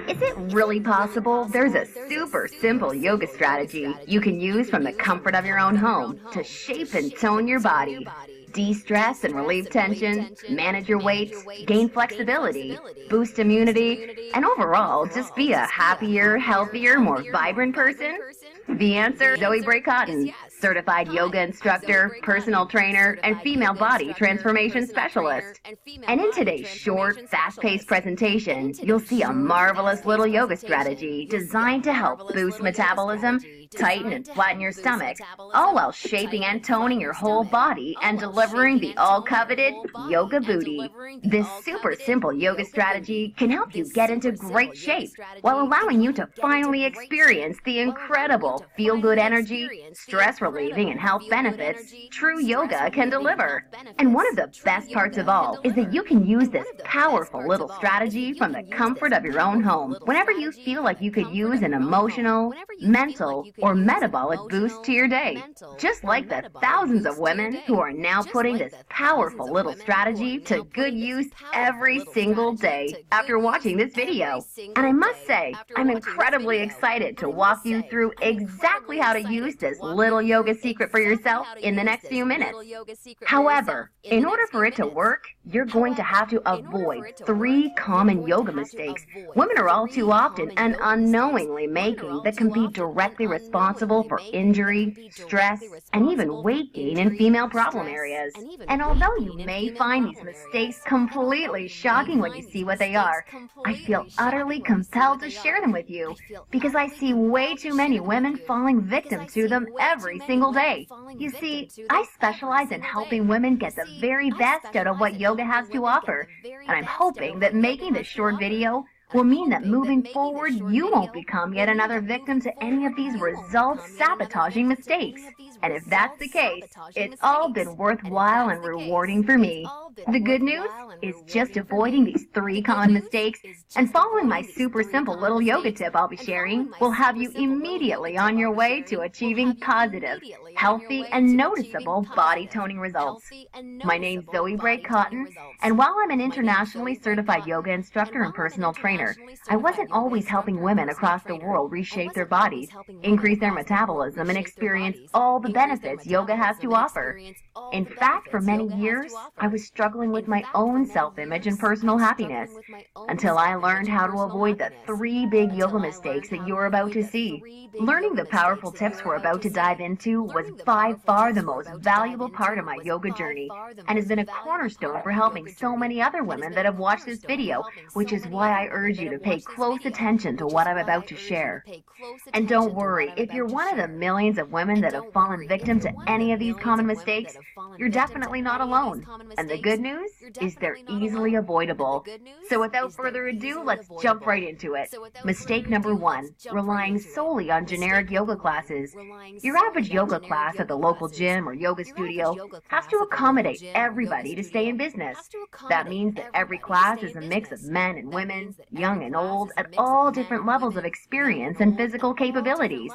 Is it really possible there's a super simple yoga strategy you can use from the comfort of your own home to shape and tone your body? De-stress and relieve tension, manage your weight, gain flexibility, boost immunity, and overall just be a happier, healthier, more vibrant person? The answer, Zoe Bray Cotton, certified yoga instructor, personal trainer, and female body transformation specialist. And in today's short, fast-paced presentation, you'll see a marvelous little yoga strategy designed to help boost metabolism, tighten and flatten your stomach, all while shaping and toning your whole body and delivering the all-coveted yoga booty. This super simple yoga strategy can help you get into great shape while allowing you to finally experience the incredible feel-good energy, stress-relieving, and health benefits true yoga can deliver. And one of the best parts of all is that you can use this powerful little strategy from the comfort of your own home whenever you feel like you could use an emotional, mental, or metabolic boost to your day. Just like the thousands of women who are now putting this powerful little strategy to good use every single day after watching this video. And I must say, I'm incredibly excited to walk you through exactly how to use this little yoga secret for yourself in the next few minutes. However, in order for it to work, you're going to have to avoid 3 common yoga mistakes women are all too often and unknowingly making that can be directly responsible for injury, stress, and even weight gain in female problem areas. And although you may find these mistakes completely shocking when you see what they are, I feel utterly compelled to share them with you because I see way too many women falling victim to them every single day. You see, I specialize in helping women get the very best out of what yoga has to offer, and I'm hoping that making this short video will mean that moving forward, you won't become yet another victim to any of these results-sabotaging mistakes. And if that's the case, it's all been worthwhile and rewarding for me. The good news is just avoiding these 3 common mistakes and following my super simple little yoga tip I'll be sharing will have you immediately on your way to achieving positive, healthy, and noticeable body toning results. My name's Zoe Bray Cotton, and while I'm an internationally certified yoga instructor and personal trainer, I wasn't always helping women across the world reshape their bodies, increase their metabolism, and experience all the benefits yoga has to offer. In fact, for many years, I was struggling with my own self-image and personal happiness until I learned how to avoid the 3 big yoga mistakes that you're about to see. Learning the powerful tips we're about to dive into was by far the most valuable part of my yoga journey and has been a cornerstone for helping so many other women that have watched this video, which is why I urge you to pay close attention to what I'm about to share. And don't worry, if you're one of the millions of women that have fallen victim to any of these common mistakes, you're definitely not alone. And the good news is they're easily avoidable. So without further ado, let's jump right into it. Mistake number 1, relying solely on generic yoga classes. Your average yoga class at the local gym or yoga studio has to accommodate everybody to stay in business. That means that every class is a mix of men and women, young and old, at all different levels of experience and physical capabilities.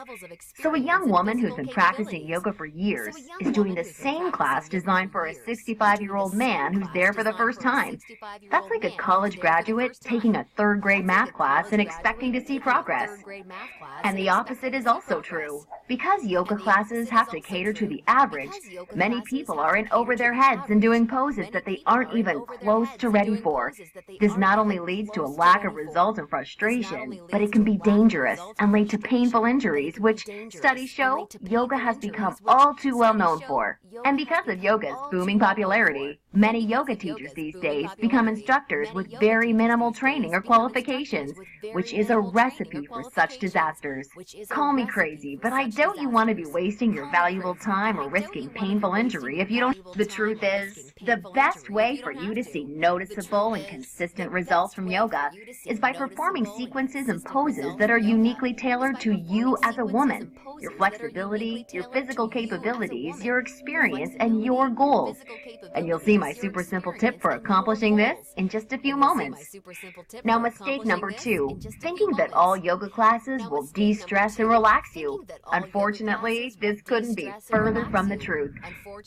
So a young woman who's been practicing yoga for years is doing the same class designed for a 65-year-old man who's there for the first time. That's like a college graduate taking a 3rd grade math class and expecting to see progress. And the opposite is also true. Because yoga classes have to cater to the average, many people are in over their heads and doing poses that they aren't even close to ready for. This not only leads to a lack of results and frustration, but it can be dangerous and lead to painful injuries, which studies show yoga has become all too well known for. And because of yoga's booming popularity, many yoga teachers these days become instructors with very minimal training or qualifications, which is a recipe for such disasters. Call me crazy, but I doubt you want to be wasting your valuable time or risking painful injury if you don't. The truth is, the best way for you to see noticeable and consistent results from yoga is by performing sequences and poses that are uniquely tailored to you as a woman, your flexibility, your physical capabilities, your experience, and your goals. And you'll see my super simple tip for accomplishing this in just a few moments. Now, mistake number 2, thinking that all yoga classes will de-stress and relax you. Unfortunately, this could couldn't be further from the truth.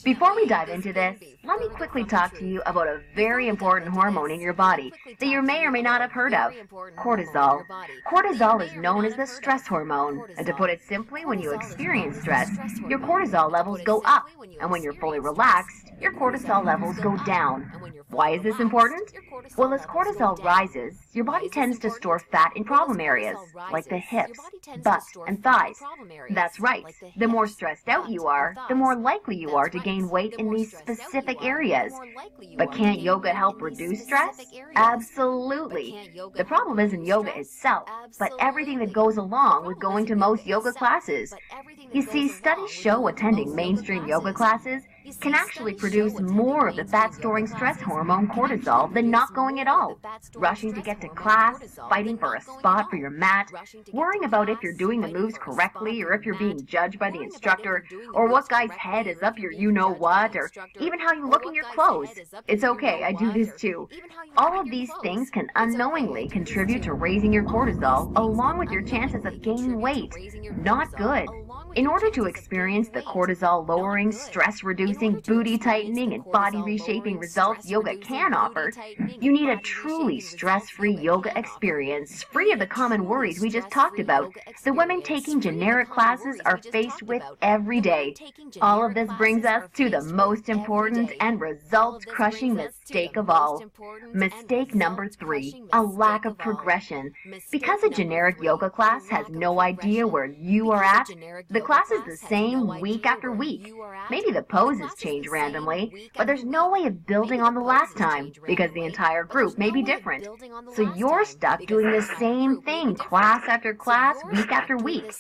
Before we dive into this, let me quickly talk to you about a very important hormone in your body that you may or may not have heard of: cortisol. Cortisol is known as the stress hormone, and to put it simply, when you experience stress, your cortisol levels go up, and when you're fully relaxed, your cortisol levels go down. Why is this important? Well, as cortisol rises, your body tends to store fat in problem areas, like the hips, butts, and thighs. That's right. The more stressed out you are, the more likely you are to gain weight in these specific areas. But can't yoga help reduce stress? Absolutely. The problem isn't yoga itself, but everything that goes along with going to most yoga classes. You see, studies show attending mainstream yoga classes can actually produce more of the fat-storing stress hormone cortisol than not going at all. Rushing to get to class, fighting for a spot for your mat, worrying about if you're doing the moves correctly or if you're being judged by the instructor, or what guy's head is up your you-know-what, or even how you look in your clothes. It's okay, I do this too. All of these things can unknowingly contribute to raising your cortisol along with your chances of gaining weight. Not good. In order to experience the cortisol-lowering, stress-reducing, booty-tightening, and body-reshaping results yoga can offer, you need a truly stress-free yoga experience, free of the common worries we just talked about that women taking generic classes are faced with every day. All of this brings us to the most important and results-crushing mistake of all. Mistake number 3, a lack of progression. Because a generic yoga class has no idea where you are at, the class is the same week after week. Maybe the poses change randomly, but there's no way of building on the last time because the entire group may be different. So you're stuck doing the same thing class after class, week after week.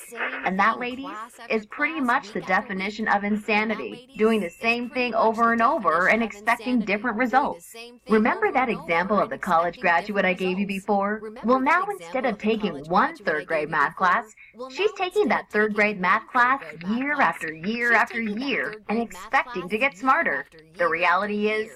And that, ladies, is pretty much the definition of insanity, doing the same thing over and over and expecting different results. Remember that example of the college graduate I gave you before? Well, now instead of taking one third-grade math class, she's taking that third-grade math class year after year after year and expecting to get smarter. The reality is,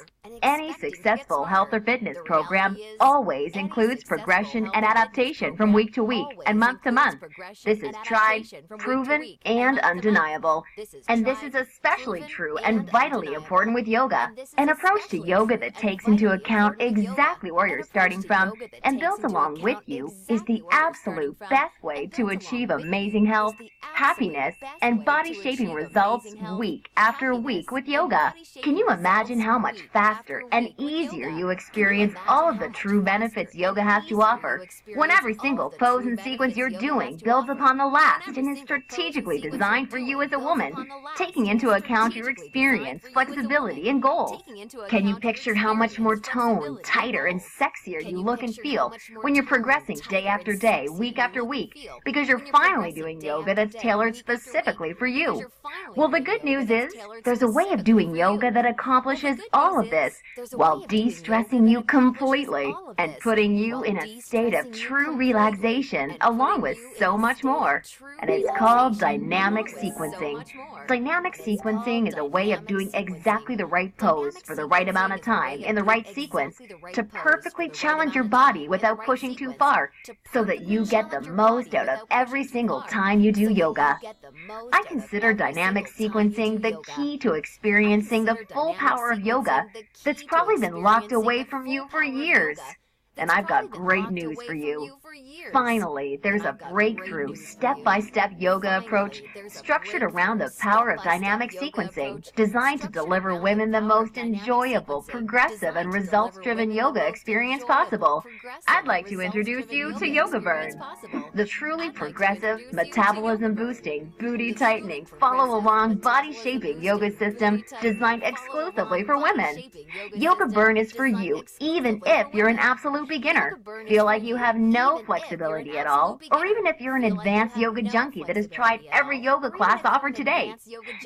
any successful health or fitness program always includes progression and adaptation from week to week and month to month. This is tried, proven, and undeniable. And this is especially true and vitally important with yoga. An approach to yoga that takes into account exactly where you're starting from and builds along with you is the absolute best way to achieve amazing health, happiness, and body-shaping results week after week with yoga. Can you imagine how much faster and easier you experience all of the true benefits yoga has to offer when every single pose and sequence you're doing builds upon the last and is strategically designed for you as a woman, taking into account your experience, flexibility, and goals? Can you picture how much more toned, tighter, and sexier you look and feel when you're progressing day after day, week after week, because you're finally doing yoga that's tailored specifically for you? Well, the good news is there's a way of doing yoga that accomplishes all of this while de-stressing you completely and putting you in a state of true relaxation along with so much more. And it's called dynamic sequencing. Dynamic sequencing is a way of doing exactly the right pose for the right amount of time in the right sequence to perfectly challenge your body without pushing too far so that you get the most out of every single time you do yoga. I consider dynamic sequencing the key to experiencing the full power of yoga that's probably been locked away from you for years. And I've got great news for you. Finally, there's a breakthrough, step-by-step yoga approach structured around the power of dynamic sequencing, designed to deliver women the most enjoyable, progressive, and results-driven yoga experience possible. I'd like to introduce you to Yoga Burn, the truly progressive, metabolism-boosting, booty-tightening, follow-along, body-shaping yoga system designed exclusively for women. Yoga Burn is for you, even if you're an absolute beginner, feel like you have no flexibility at all, or even if you're an advanced yoga junkie that has tried every yoga class offered today.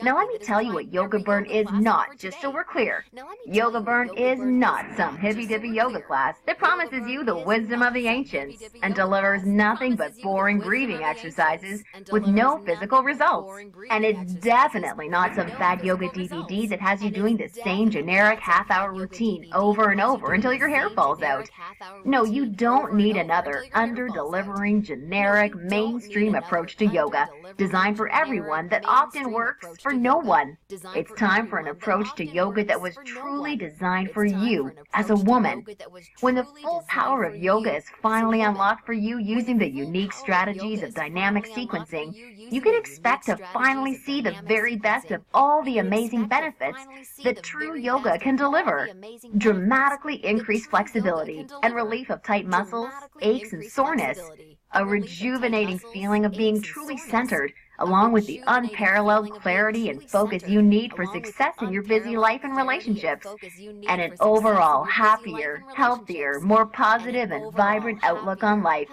Now let me tell you what Yoga Burn is not, just so we're clear. Yoga Burn is not some hippy-dippy yoga class that promises you the wisdom of the ancients and delivers nothing but boring breathing exercises with no physical results. And it's definitely not some fad yoga DVD that has you doing the same generic half-hour routine over and over until your hair falls out. No, you don't need another under-delivering, generic, mainstream approach to yoga, designed for everyone that often works for no one. It's time for an approach to yoga that was truly designed for you as a woman. When the full power of yoga is finally unlocked for you using the unique strategies of dynamic sequencing, you can expect to finally see the very best of all the amazing benefits that true yoga can deliver. Dramatically increased flexibility and relief of tight muscles, aches, and soreness. A rejuvenating feeling of being truly centered, along with the unparalleled clarity and focus you need for success in your busy life and relationships, and an overall happier, healthier, more positive and vibrant outlook on life.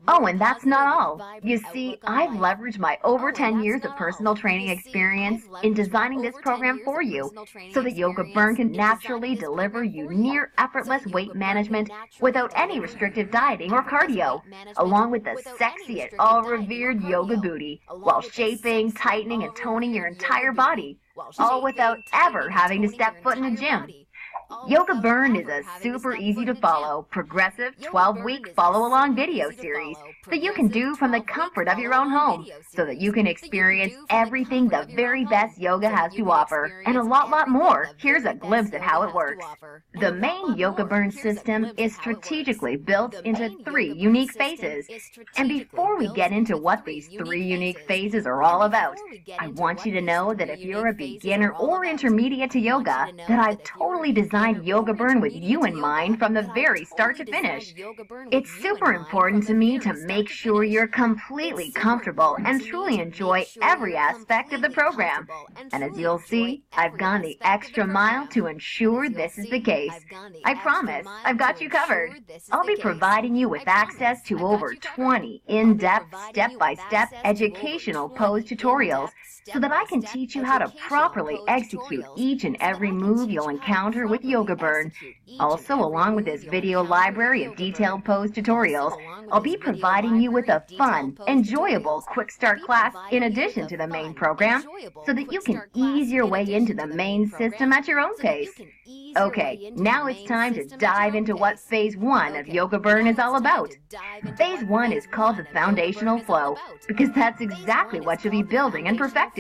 Oh, and that's not all. You see, I've leveraged my over 10 years of personal training experience in designing this program for you, so that Yoga Burn can naturally deliver you near effortless weight management without any restrictive dieting or cardio, along with the sexy and all-revered yoga booty, while shaping, tightening, and toning your entire body, all without ever having to step foot in a gym. Yoga Burn is a super easy to follow, progressive 12-week follow-along video series that you can do from the comfort of your own home, so that you can experience everything the very best yoga has to offer, and a lot more. Here's a glimpse at how it works. The main Yoga Burn system is strategically built into 3 unique phases. And before we get into what these 3 unique phases are all about, I want you to know that if you're a beginner or intermediate to yoga, that I've totally designed Yoga Burn with you in mind from the very start to finish. It's super important to me to make sure you're completely comfortable and truly enjoy every aspect of the program. And as you'll see, I've gone the extra mile to ensure this is the case. I promise, I've got you covered. I'll be providing you with access to over 20 in-depth, step-by-step educational pose tutorials, so that I can teach you how to properly execute each and every move you'll encounter with Yoga Burn. Also, along with this video library of detailed pose tutorials, I'll be providing you with a fun, enjoyable quick start class in addition to the main program, so that you can ease your way into the main system at your own pace. Okay, now it's time to dive into what Phase 1 of Yoga Burn is all about. Phase 1 is called the Foundational Flow, because that's exactly what you'll be building and perfecting.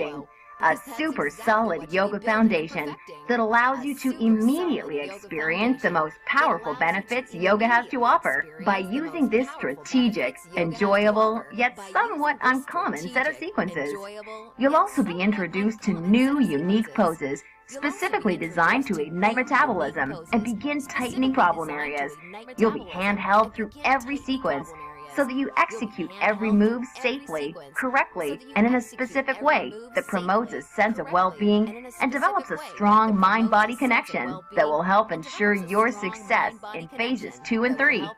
A super solid yoga foundation that allows you to immediately experience the most powerful benefits yoga has to offer by using this strategic, enjoyable, yet somewhat uncommon set of sequences. You'll also be introduced to new, unique poses specifically designed to ignite metabolism and begin tightening problem areas. You'll be handheld through every sequence, so that you execute every move safely, correctly, and in a specific way that promotes a sense of well-being and develops a strong mind-body connection that will help ensure your success in Phases 2 and 3.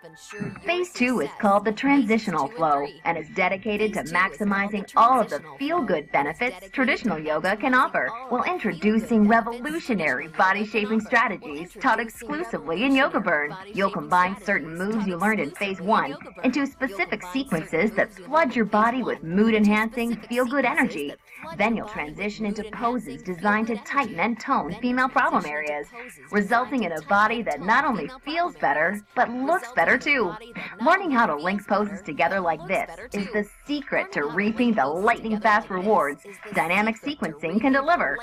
Phase 2 is called the Transitional Flow and is dedicated to maximizing all of the feel-good benefits traditional yoga can offer, while introducing revolutionary body-shaping strategies taught exclusively in Yoga Burn. You'll combine certain moves you learned in Phase 1 into specific sequences that flood your body with mood-enhancing, feel-good energy. Then you'll transition into poses designed to tighten and tone female problem areas, resulting in a body that not only feels better, but looks better too. Learning how to link poses together like this is the secret to reaping the lightning-fast rewards dynamic sequencing can deliver.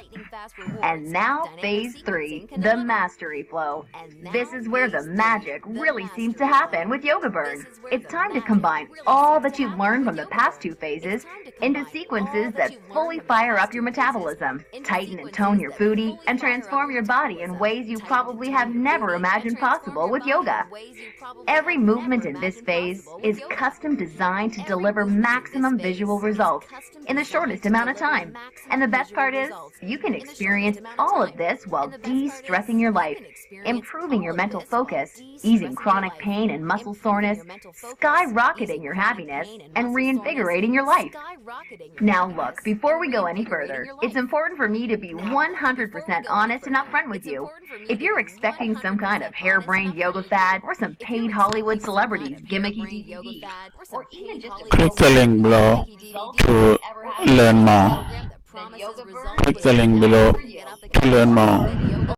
And now, Phase 3, the Mastery Flow. This is where the magic really seems to happen with Yoga Burn. It's time to combine all that you've learned from the past 2 phases into sequences that fully fire up your metabolism, tighten and tone your booty, and transform your body in ways you probably have never imagined possible with yoga. Every movement in this phase is custom designed to deliver maximum visual results in the shortest amount of time. And the best part is, you can experience all of this while de-stressing your life, improving your mental focus, easing chronic pain and muscle soreness, skyrocketing your happiness, and reinvigorating your life. Now look, before we go any further, it's important for me to be 100% honest and upfront with you. If you're expecting some kind of harebrained yoga fad, or some paid Hollywood celebrities gimmicky DVD, or even just a Click the link below to learn more. Click the link below to learn more.